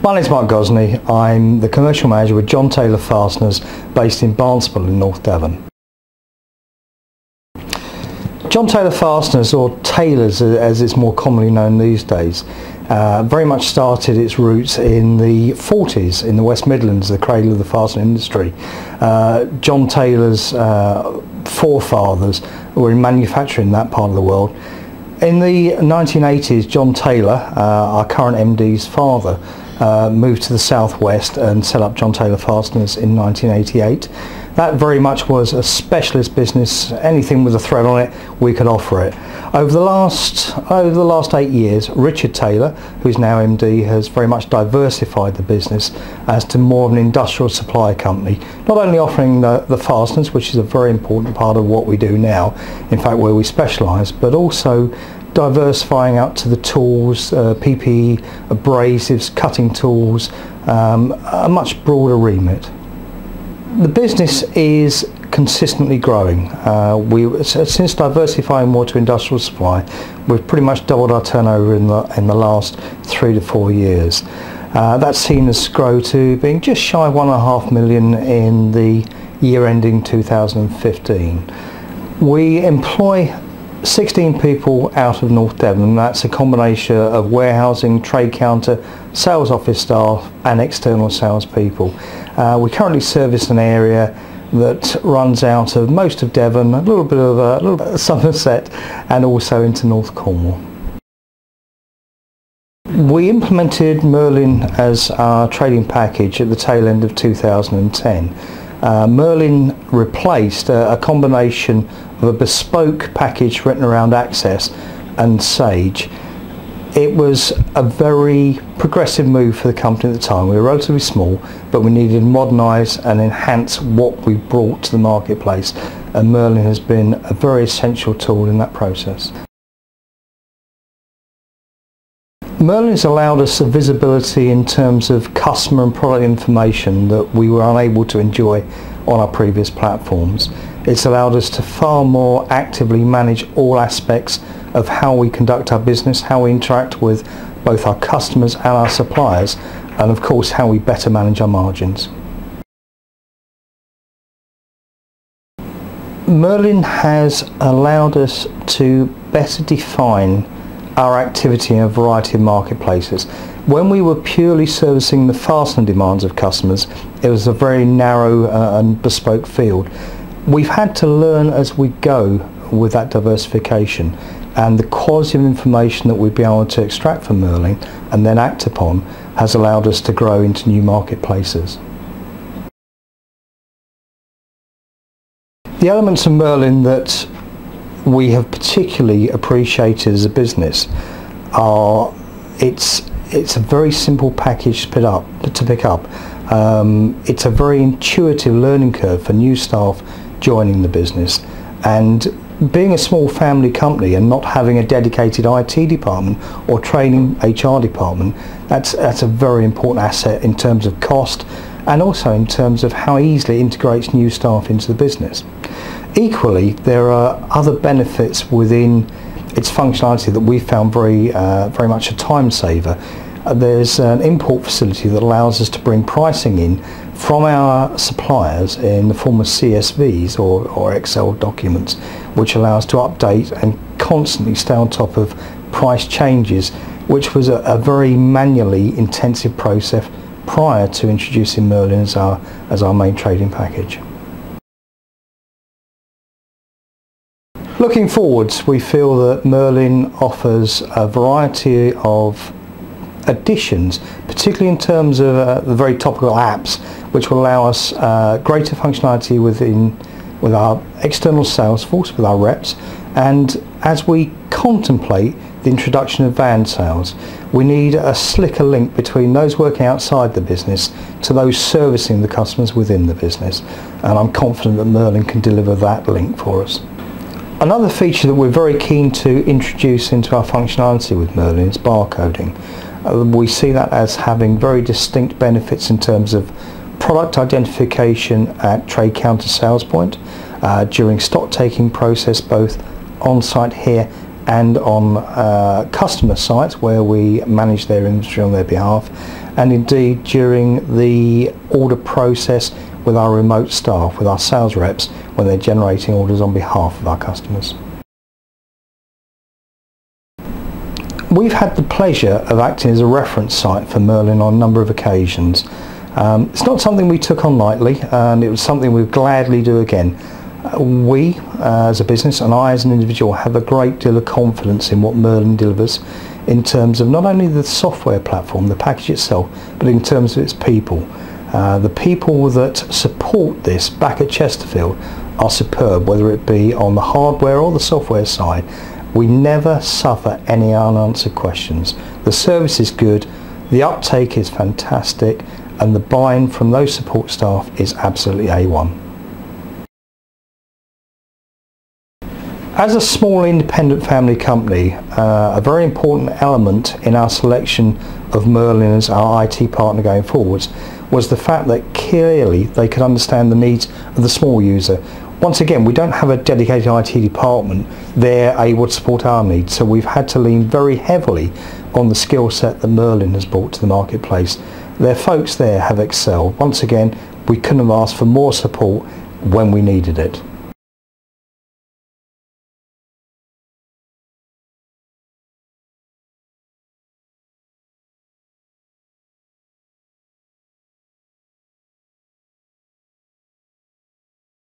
My name is Mark Gosney. I'm the commercial manager with John Taylor Fasteners based in Barnstaple in North Devon. John Taylor Fasteners, or Taylors as it's more commonly known these days, very much started its roots in the 40s in the West Midlands, the cradle of the fastening industry. John Taylor's forefathers were in manufacturing in that part of the world. In the 1980s, John Taylor, our current MD's father, moved to the southwest and set up John Taylor Fasteners in 1988. That very much was a specialist business. Anything with a thread on it, we could offer it. Over the last 8 years, Richard Taylor, who's now MD, has very much diversified the business as to more of an industrial supply company, not only offering the fasteners, which is a very important part of what we do now, in fact where we specialise, but also diversifying out to the tools, PPE, abrasives, cutting tools, a much broader remit. The business is consistently growing. Since diversifying more to industrial supply, we've pretty much doubled our turnover in the last 3 to 4 years. That's seen us grow to being just shy of £1.5 million in the year ending 2015. We employ 16 people out of North Devon, and that's a combination of warehousing, trade counter, sales office staff and external sales people. We currently service an area that runs out of most of Devon, a little bit of Somerset and also into North Cornwall. We implemented Merlin as our trading package at the tail end of 2010. Merlin replaced a combination of a bespoke package written around Access and Sage. It was a very progressive move for the company at the time. We were relatively small, but we needed to modernise and enhance what we brought to the marketplace, and Merlin has been a very essential tool in that process. Merlin has allowed us a visibility in terms of customer and product information that we were unable to enjoy on our previous platforms. It's allowed us to far more actively manage all aspects of how we conduct our business, how we interact with both our customers and our suppliers, and of course how we better manage our margins. Merlin has allowed us to better define our activity in a variety of marketplaces. When we were purely servicing the fastener demands of customers, it was a very narrow and bespoke field. We've had to learn as we go with that diversification, and the quality of information that we've been able to extract from Merlin and then act upon has allowed us to grow into new marketplaces. The elements of Merlin that we have particularly appreciated as a business are it's a very simple package to pick up. It's a very intuitive learning curve for new staff joining the business, and being a small family company and not having a dedicated IT department or training HR department, that's a very important asset in terms of cost and also in terms of how easily it integrates new staff into the business. Equally, there are other benefits within its functionality that we found very much a time saver. There's an import facility that allows us to bring pricing in from our suppliers in the form of CSVs or Excel documents, which allows us to update and constantly stay on top of price changes, which was a very manually intensive process prior to introducing Merlin as our main trading package. Looking forwards, we feel that Merlin offers a variety of additions, particularly in terms of the very topical apps, which will allow us greater functionality with our external sales force, with our reps, and as we contemplate the introduction of van sales, we need a slicker link between those working outside the business to those servicing the customers within the business, and I'm confident that Merlin can deliver that link for us. Another feature that we're very keen to introduce into our functionality with Merlin is barcoding. We see that as having very distinct benefits in terms of product identification at trade counter sales point, during stock taking process both on site here and on customer sites where we manage their inventory on their behalf, and indeed during the order process with our remote staff, with our sales reps, when they're generating orders on behalf of our customers. We've had the pleasure of acting as a reference site for Merlin on a number of occasions. It's not something we took on lightly, and it was something we'd gladly do again. We as a business and I as an individual have a great deal of confidence in what Merlin delivers in terms of not only the software platform, the package itself, but in terms of its people. The people that support this back at Chesterfield are superb, whether it be on the hardware or the software side. We never suffer any unanswered questions. The service is good, the uptake is fantastic, and the buy-in from those support staff is absolutely A1. As a small independent family company, a very important element in our selection of Merlin as our IT partner going forwards was the fact that clearly they could understand the needs of the small user. Once again, we don't have a dedicated IT department there able to support our needs, so we've had to lean very heavily on the skill set that Merlin has brought to the marketplace. Their folks there have excelled. Once again, we couldn't have asked for more support when we needed it.